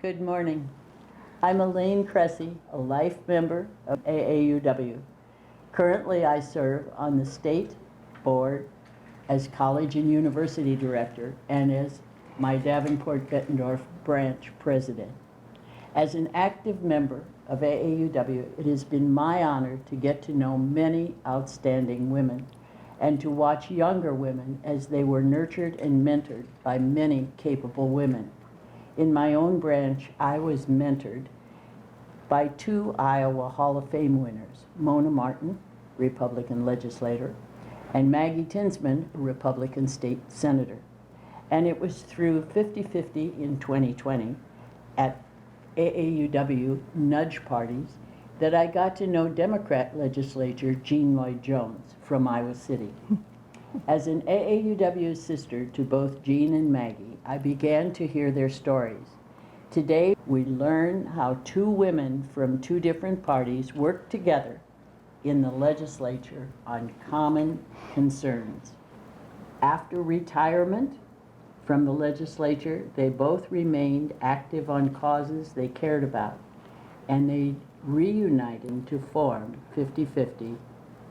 Good morning. I'm Elaine Cressy, a life member of AAUW. Currently, I serve on the state board as college and university director and as my Davenport-Bettendorf branch president. As an active member of AAUW, it has been my honor to get to know many outstanding women and to watch younger women as they were nurtured and mentored by many capable women. In my own branch, I was mentored by two Iowa Hall of Fame winners, Mona Martin, Republican legislator, and Maggie Tinsman, a Republican state senator. And it was through 50-50 in 2020 at AAUW nudge parties that I got to know Democrat legislator Jean Lloyd-Jones from Iowa City. As an AAUW sister to both Jean and Maggie, I began to hear their stories. Today, we learn how two women from two different parties work together in the legislature on common concerns. After retirement from the legislature, they both remained active on causes they cared about, and they reunited to form 50-50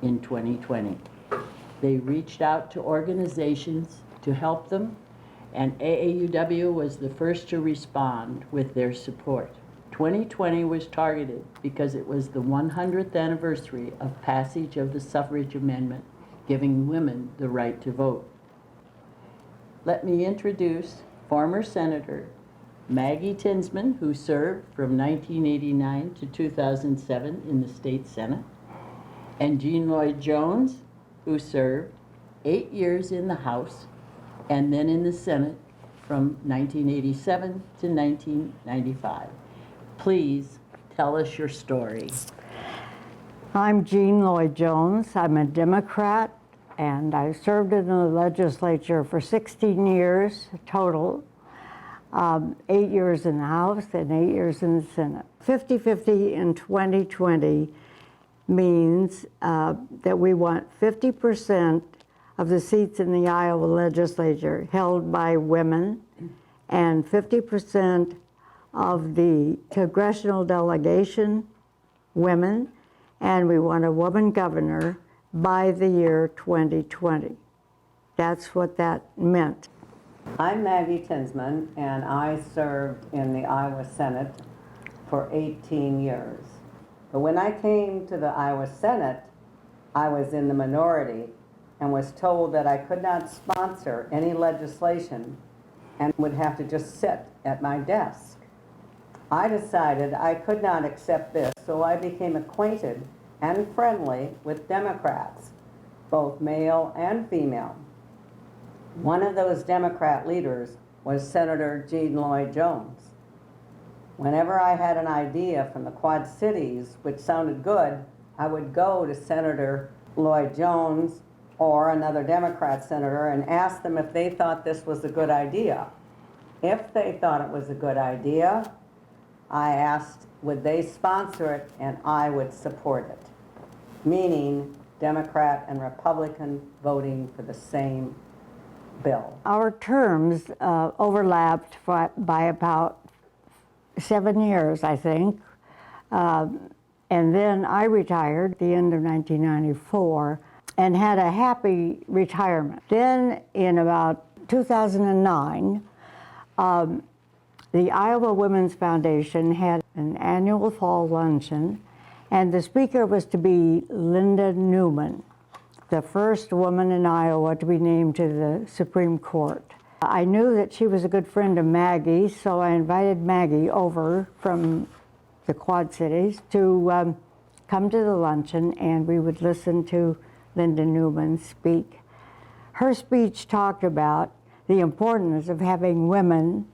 in 2020. They reached out to organizations to help them, and AAUW was the first to respond with their support. 2020 was targeted because it was the 100th anniversary of passage of the suffrage amendment, giving women the right to vote. Let me introduce former Senator Maggie Tinsman, who served from 1989 to 2007 in the state Senate, and Jean Lloyd-Jones, who served 8 years in the House and then in the Senate from 1987 to 1995. Please tell us your story. I'm Jean Lloyd-Jones. I'm a Democrat, and I served in the legislature for 16 years total, 8 years in the House and 8 years in the Senate. 50-50 in 2020 means that we want 50% of the seats in the Iowa legislature held by women and 50% of the congressional delegation women, and we want a woman governor by the year 2020. That's what that meant. I'm Maggie Tinsman, and I served in the Iowa Senate for 18 years. But when I came to the Iowa Senate, I was in the minority and was told that I could not sponsor any legislation and would have to just sit at my desk. I decided I could not accept this, so I became acquainted and friendly with Democrats, both male and female. One of those Democrat leaders was Senator Jean Lloyd-Jones. Whenever I had an idea from the Quad Cities which sounded good, I would go to Senator Lloyd-Jones or another Democrat senator and ask them if they thought this was a good idea. If they thought it was a good idea, I asked would they sponsor it, and I would support it, meaning Democrat and Republican voting for the same bill. Our terms overlapped by about 7 years, I think. And then I retired at the end of 1994 and had a happy retirement. Then in about 2009, the Iowa Women's Foundation had an annual fall luncheon, and the speaker was to be Linda Newman, the first woman in Iowa to be named to the Supreme Court. I knew that she was a good friend of Maggie, so I invited Maggie over from the Quad Cities to come to the luncheon, and we would listen to Linda Newman speak. Her speech talked about the importance of having women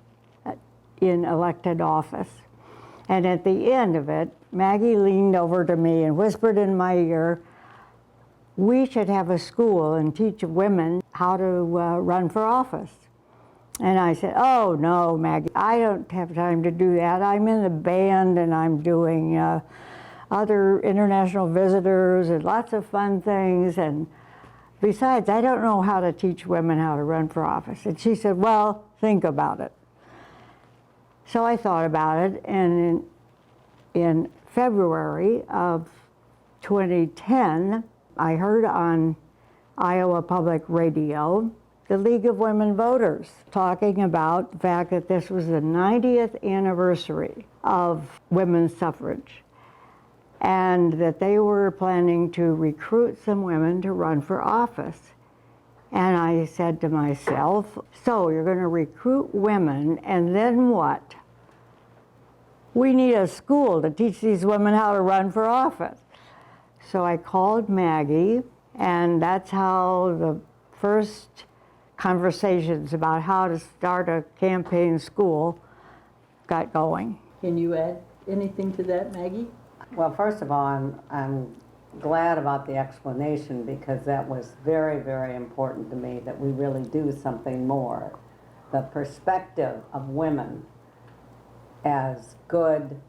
in elected office. And at the end of it, Maggie leaned over to me and whispered in my ear, we should have a school and teach women how to run for office. And I said, oh no, Maggie, I don't have time to do that. I'm in the band and I'm doing other international visitors and lots of fun things. And besides, I don't know how to teach women how to run for office. And she said, well, think about it. So I thought about it, and in February of 2010, I heard on Iowa Public Radio the League of Women Voters talking about the fact that this was the 90th anniversary of women's suffrage, and that they were planning to recruit some women to run for office. And I said to myself, so you're going to recruit women, and then what? We need a school to teach these women how to run for office. So I called Maggie, and that's how the first conversations about how to start a campaign school got going. Can you add anything to that, Maggie? Well, first of all, I'm glad about the explanation, because that was very, very important to me, that we really do something more. The perspective of women as good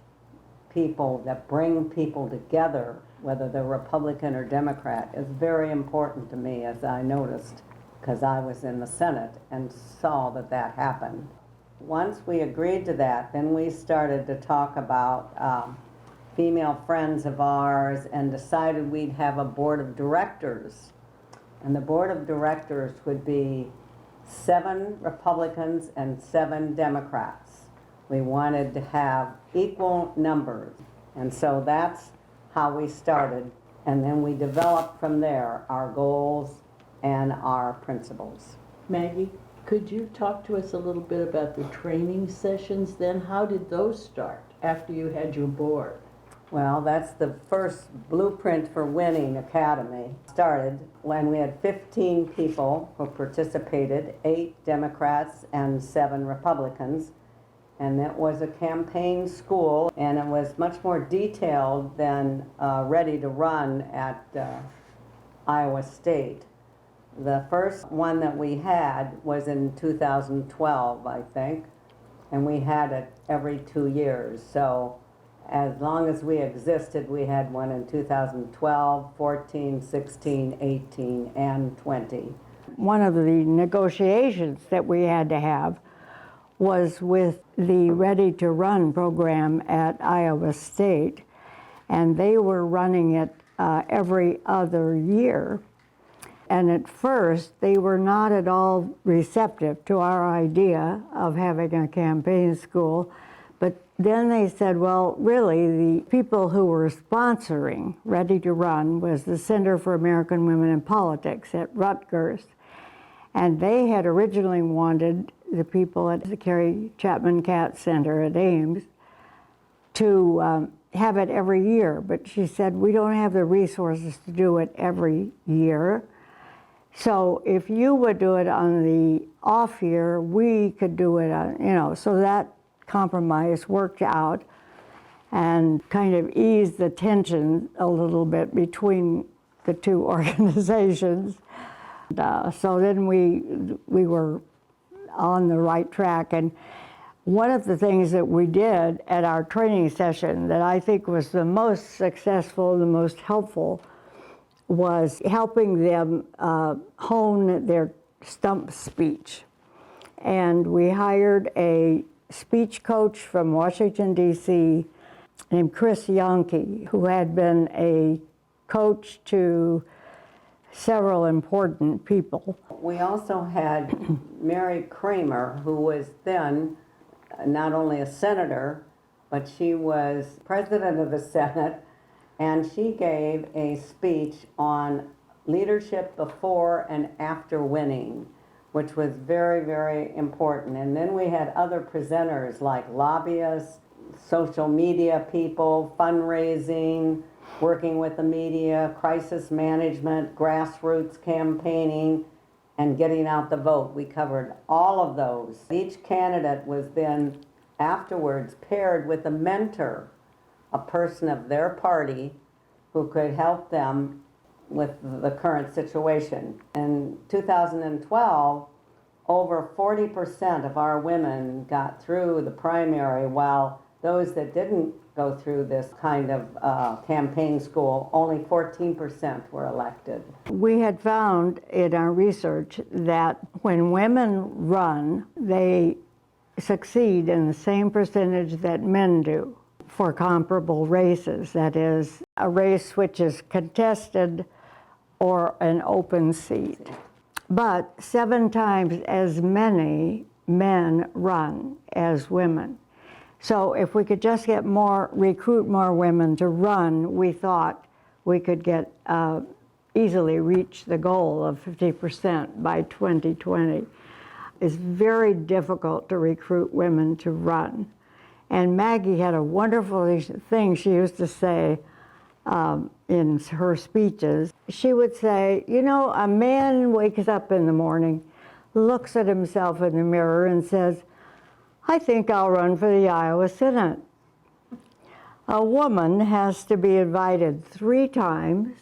people that bring people together, whether they're Republican or Democrat, is very important to me, as I noticed, because I was in the Senate and saw that that happened. Once we agreed to that, then we started to talk about female friends of ours, and decided we'd have a board of directors. And the board of directors would be 7 Republicans and 7 Democrats. We wanted to have equal numbers. And so that's how we started. And then we developed from there our goals and our principles. Maggie, could you talk to us a little bit about the training sessions then? How did those start after you had your board? Well, that's the first Blueprint for Winning Academy. Started when we had 15 people who participated, 8 Democrats and 7 Republicans. And it was a campaign school, and it was much more detailed than Ready to Run at Iowa State. The first one that we had was in 2012, I think, and we had it every 2 years. So as long as we existed, we had one in 2012, 14, 16, 18, and 20. One of the negotiations that we had to have was with the Ready to Run program at Iowa State, and they were running it every other year. And at first, they were not at all receptive to our idea of having a campaign school. But then they said, well, really, the people who were sponsoring Ready to Run was the Center for American Women in Politics at Rutgers. And they had originally wanted the people at the Carrie Chapman Catt Center at Ames to have it every year. But she said, we don't have the resources to do it every year. So if you would do it on the off year, we could do it on, so that compromise worked out and kind of eased the tension a little bit between the two organizations. So then we were on the right track. And one of the things that we did at our training session that I think was the most successful, the most helpful, was helping them hone their stump speech. And we hired a speech coach from Washington, D.C. named Chris Yonke, who had been a coach to several important people. We also had Mary Kramer, who was then not only a senator, but she was president of the Senate, and she gave a speech on leadership before and after winning, which was very, very important. And then we had other presenters like lobbyists, social media people, fundraising, working with the media, crisis management, grassroots campaigning, and getting out the vote. We covered all of those. Each candidate was then afterwards paired with a mentor, a person of their party who could help them with the current situation. In 2012, over 40% of our women got through the primary, while those that didn't go through this kind of campaign school, only 14% were elected. We had found in our research that when women run, they succeed in the same percentage that men do for comparable races. That is, a race which is contested or an open seat. But 7 times as many men run as women. So if we could just recruit more women to run, we thought we could get easily reach the goal of 50% by 2020. It's very difficult to recruit women to run. And Maggie had a wonderful thing she used to say in her speeches. She would say, you know, a man wakes up in the morning, looks at himself in the mirror and says, I think I'll run for the Iowa Senate. A woman has to be invited 3 times,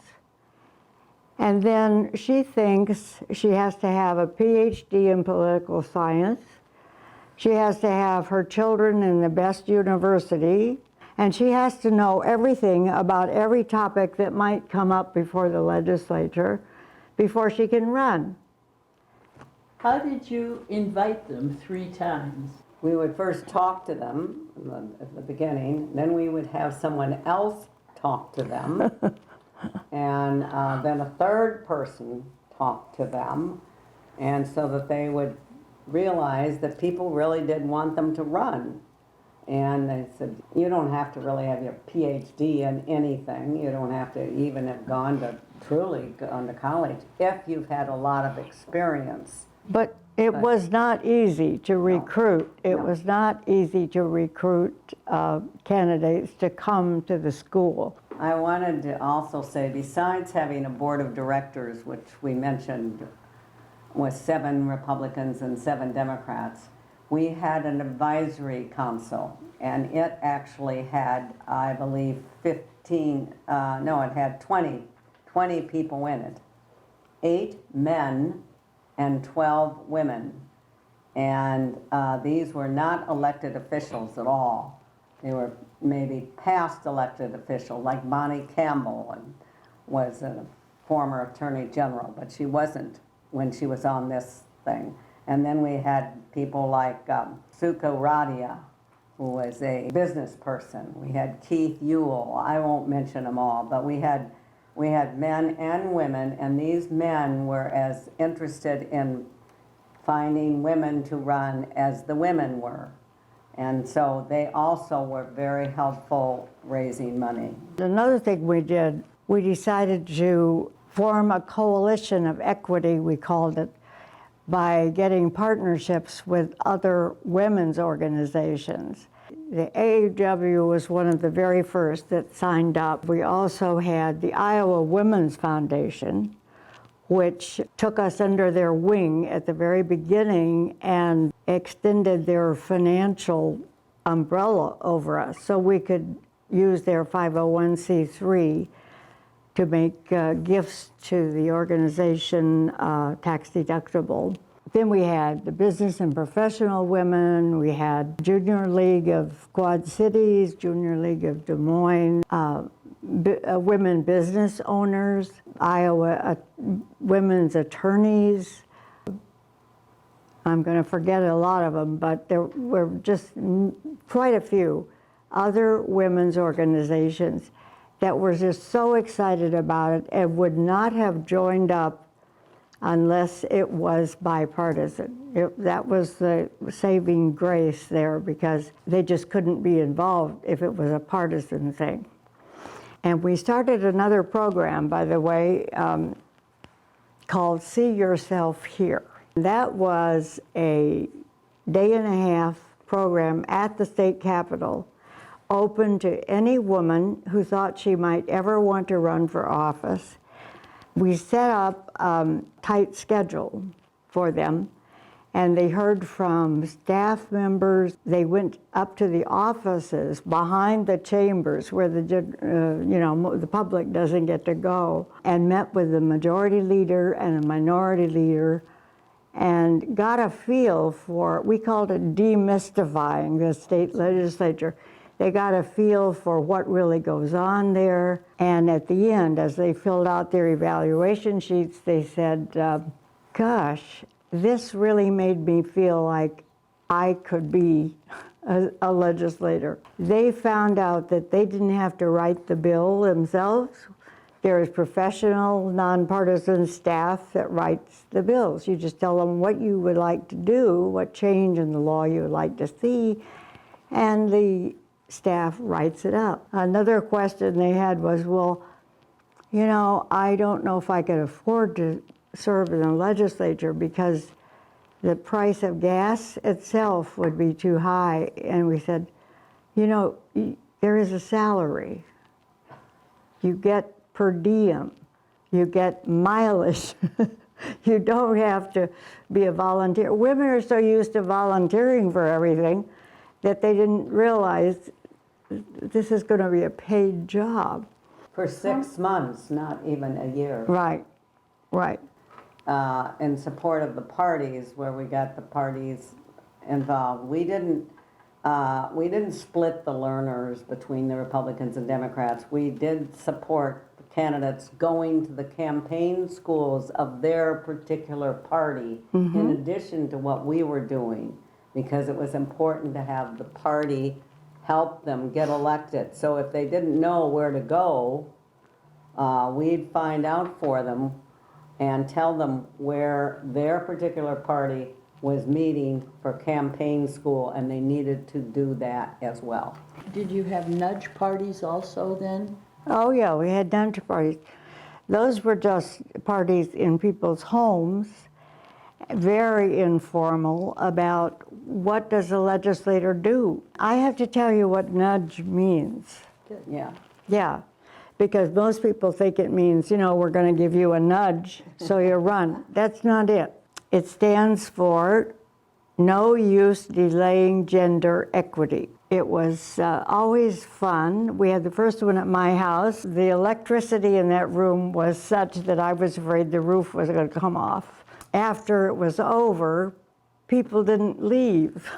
and then she thinks she has to have a PhD in political science. She has to have her children in the best university, and she has to know everything about every topic that might come up before the legislature before she can run. How did you invite them 3 times? We would first talk to them at the beginning, then we would have someone else talk to them, and then a third person talk to them, and so that they would realize that people really did want them to run. And they said, you don't have to really have your PhD in anything. You don't have to even have truly gone to college if you've had a lot of experience. But it was not easy to recruit. It was not easy to recruit candidates to come to the school. I wanted to also say, besides having a board of directors, which we mentioned was 7 Republicans and 7 Democrats, we had an advisory council, and it actually had, I believe, it had 20 people in it. 8 men and 12 women. And these were not elected officials at all. They were maybe past elected officials, like Bonnie Campbell was a former attorney general, but she wasn't when she was on this thing. And then we had people like Suko Radia, who was a business person. We had Keith Ewell. I won't mention them all, but we had men and women, and these men were as interested in finding women to run as the women were. And so they also were very helpful raising money. Another thing we did, we decided to form a coalition of equity, we called it, by getting partnerships with other women's organizations. The AAW was one of the very first that signed up. We also had the Iowa Women's Foundation, which took us under their wing at the very beginning and extended their financial umbrella over us so we could use their 501c3 to make gifts to the organization tax deductible. Then we had the Business and Professional Women, we had Junior League of Quad Cities, Junior League of Des Moines, women business owners, Iowa women's attorneys. I'm going to forget a lot of them, but there were just quite a few other women's organizations that were just so excited about it and would not have joined up unless it was bipartisan. That was the saving grace there, because they just couldn't be involved if it was a partisan thing. And we started another program, by the way, called See Yourself Here. That was a day-and-a-half program at the state capitol, open to any woman who thought she might ever want to run for office. We set up a tight schedule for them, and they heard from staff members. They went up to the offices behind the chambers where the public doesn't get to go, and met with the majority leader and a minority leader, and got a feel for, we called it demystifying the state legislature. They got a feel for what really goes on there. And at the end, as they filled out their evaluation sheets, they said, gosh, this really made me feel like I could be a legislator. They found out that they didn't have to write the bill themselves. There is professional, nonpartisan staff that writes the bills. You just tell them what you would like to do, what change in the law you would like to see, and the staff writes it up. Another question they had was, well, you know, I don't know if I could afford to serve in the legislature because the price of gas itself would be too high. And we said, you know, there is a salary. You get per diem. You get mileage. You don't have to be a volunteer. Women are so used to volunteering for everything that they didn't realize this is going to be a paid job. For 6 months, not even a year. Right, right. In support of the parties, where we got the parties involved. We didn't split the learners between the Republicans and Democrats. We did support the candidates going to the campaign schools of their particular party, in addition to what we were doing, because it was important to have the party help them get elected. So if they didn't know where to go, we'd find out for them and tell them where their particular party was meeting for campaign school, and they needed to do that as well. Did you have nudge parties also then? Oh yeah, we had nudge parties. Those were just parties in people's homes, very informal, about what does a legislator do. I have to tell you what nudge means. Yeah. Yeah, because most people think it means, you know, we're going to give you a nudge so you run. That's not it. It stands for No Use Delaying Gender Equity. It was always fun. We had the first one at my house. The electricity in that room was such that I was afraid the roof was going to come off. After it was over, people didn't leave.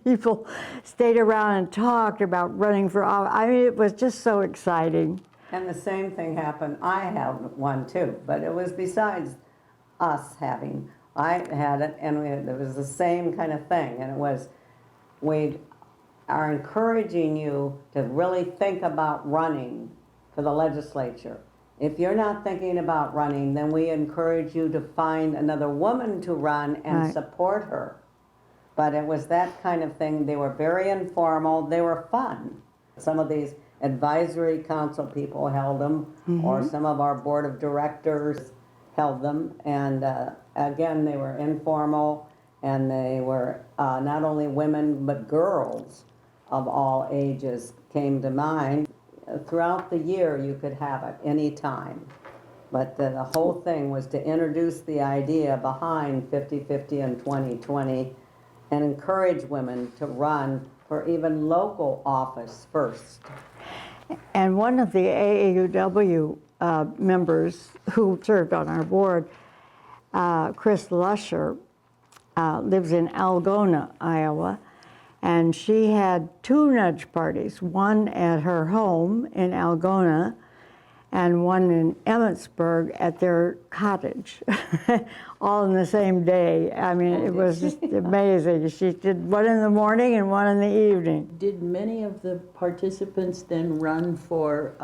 People stayed around and talked about running for office. I mean, it was just so exciting. And the same thing happened. I had one too, but it was besides us having. I had it, and it was the same kind of thing. And it was, we are encouraging you to really think about running for the legislature. If you're not thinking about running, then we encourage you to find another woman to run and Right. support her. But it was that kind of thing. They were very informal. They were fun. Some of these advisory council people held them, or some of our board of directors held them. And again, they were informal, and they were not only women, but girls of all ages came to mind. Throughout the year, you could have it any time. But the whole thing was to introduce the idea behind 50-50 and 20-20 and encourage women to run for even local office first. And one of the AAUW members who served on our board, Chris Lusher, lives in Algona, Iowa, and she had 2 nudge parties, one at her home in Algona and one in Emmitsburg at their cottage, all in the same day. I mean, it was just amazing. She did one in the morning and one in the evening. Did many of the participants then run for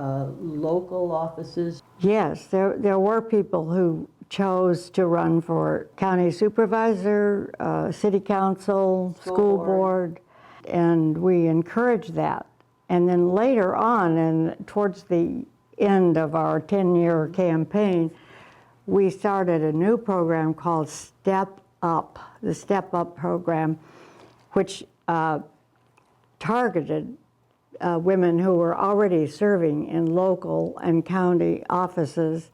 local offices? Yes, there were people who chose to run for county supervisor, city council, school board, and we encouraged that. And then later on, and towards the end of our 10-year campaign, we started a new program called Step Up, the Step Up program, which targeted women who were already serving in local and county offices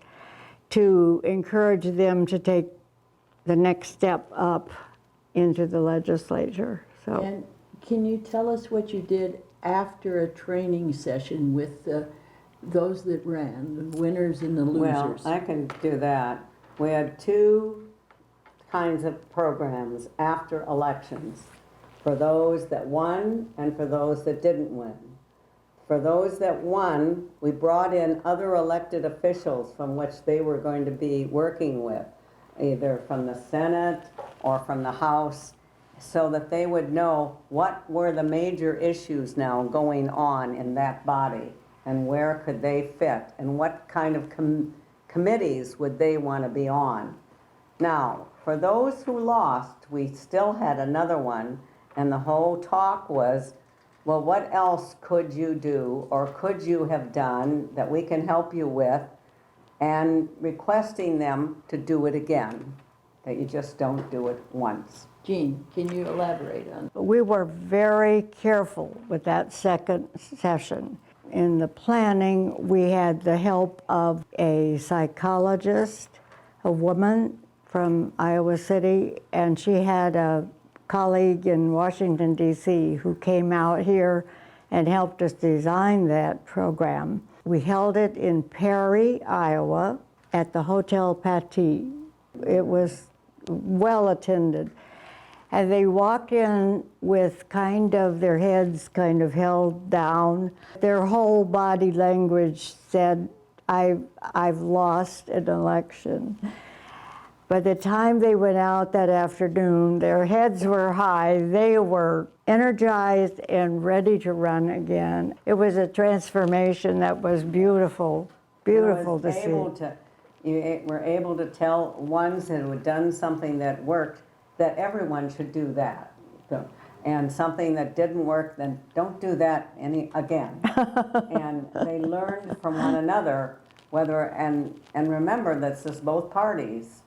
to encourage them to take the next step up into the legislature. So, And can you tell us what you did after a training session with those that ran, the winners and the losers? Well, I can do that. We had 2 kinds of programs after elections, for those that won and for those that didn't win. For those that won, we brought in other elected officials from which they were going to be working with, either from the Senate or from the House, so that they would know what were the major issues now going on in that body and where could they fit and what kind of committees would they want to be on. Now, for those who lost, we still had another one, and the whole talk was, well, what else could you do or could you have done that we can help you with, and requesting them to do it again, that you just don't do it once. Jean, can you elaborate on? We were very careful with that second session. In the planning, we had the help of a psychologist, a woman from Iowa City, and she had a colleague in Washington, D.C. who came out here and helped us design that program. We held it in Perry, Iowa, at the Hotel Paty. It was well attended. And they walked in with kind of their heads kind of held down. Their whole body language said, I've lost an election. By the time they went out that afternoon, their heads were high. They were energized and ready to run again. It was a transformation that was beautiful, beautiful to see. You were able to tell ones that had done something that worked, that everyone should do that. And something that didn't work, then don't do that again. And they learned from one another and remember this is both parties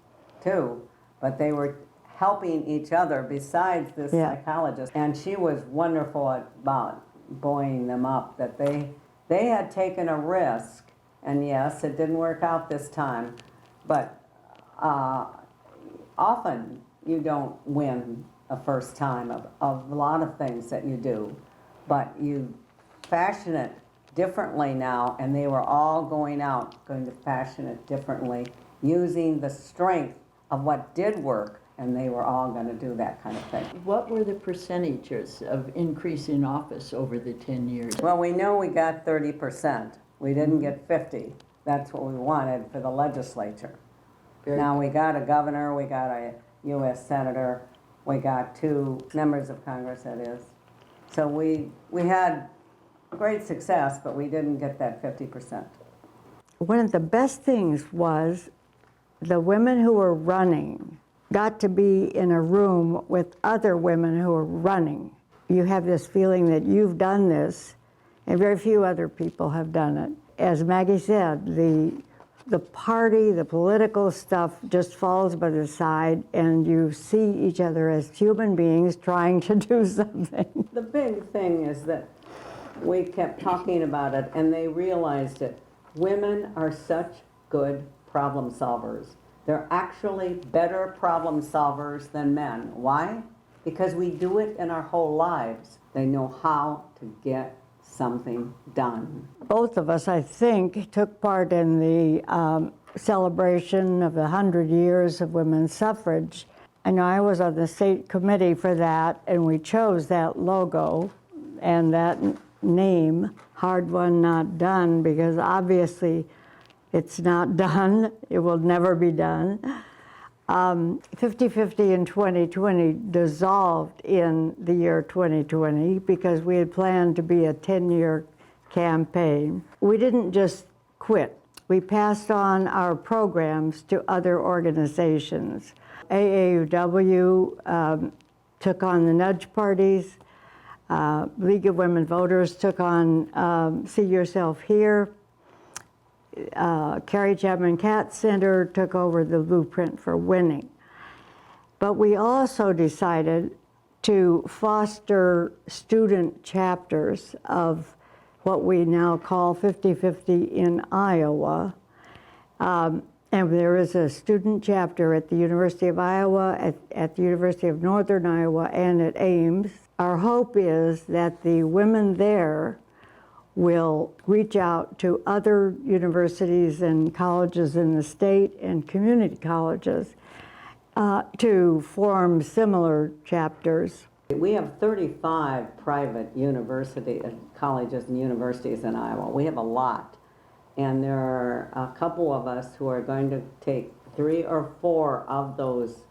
too, but they were helping each other besides this psychologist. And she was wonderful about buoying them up, that they had taken a risk, and yes, it didn't work out this time, but often you don't win a first time of a lot of things that you do, but you fashion it differently now, and they were all going to fashion it differently, using the strength of what did work, and they were all going to do that kind of thing. What were the percentages of increase in office over the 10 years? Well, we know we got 30%. We didn't get 50. That's what we wanted for the legislature. Now we got a governor, we got a U.S. senator, we got 2 members of Congress, that is. So we had great success, but we didn't get that 50%. One of the best things was the women who were running got to be in a room with other women who were running. You have this feeling that you've done this, and very few other people have done it. As Maggie said, the party, the political stuff just falls by the side, and you see each other as human beings trying to do something. The big thing is that we kept talking about it, and they realized it. Women are such good problem solvers. They're actually better problem solvers than men. Why? Because we do it in our whole lives. They know how to get something done. Both of us, I think, took part in the celebration of the 100 years of women's suffrage. I know I was on the state committee for that, and we chose that logo and that name, Hard Won Not Done, because obviously it's not done. It will never be done. 50-50 in 2020 dissolved in the year 2020 because we had planned to be a 10-year campaign. We didn't just quit. We passed on our programs to other organizations. AAUW took on the nudge parties. League of Women Voters took on See Yourself Here. Carrie Chapman Katz Center took over the Blueprint for Winning. But we also decided to foster student chapters of what we now call 50-50 in Iowa. And there is a student chapter at the University of Iowa, at the University of Northern Iowa, and at Ames. Our hope is that the women there will reach out to other universities and colleges in the state and community colleges to form similar chapters. We have 35 private colleges and universities in Iowa. We have a lot. And there are a couple of us who are going to take 3 or 4 of those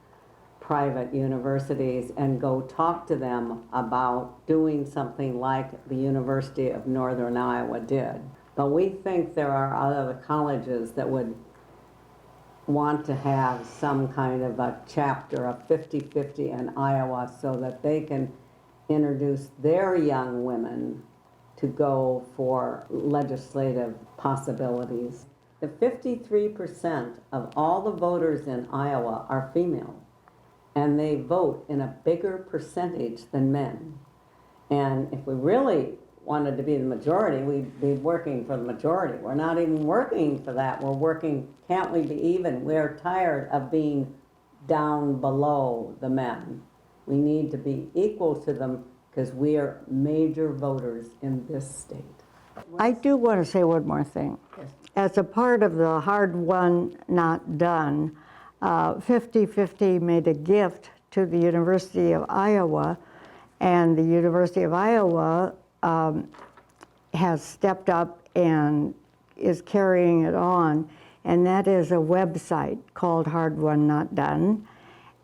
private universities and go talk to them about doing something like the University of Northern Iowa did. But we think there are other colleges that would want to have some kind of a chapter of 50-50 in Iowa so that they can introduce their young women to go for legislative possibilities. The 53% of all the voters in Iowa are female, and they vote in a bigger percentage than men. And if we really wanted to be the majority, we'd be working for the majority. We're not even working for that. We're working, can't we be even? We're tired of being down below the men. We need to be equal to them because we are major voters in this state. I do want to say one more thing. Yes. As a part of the hard won, not done, 50-50 made a gift to the University of Iowa, and the University of Iowa has stepped up and is carrying it on, and that is a website called Hard Won Not Done,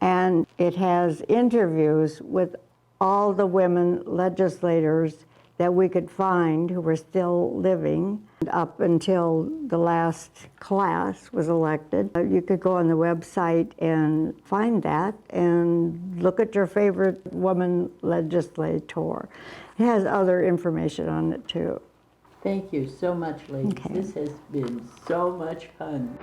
and it has interviews with all the women legislators that we could find who were still living up until the last class was elected. You could go on the website and find that and look at your favorite woman legislator. It has other information on it too. Thank you so much, ladies. Okay. This has been so much fun.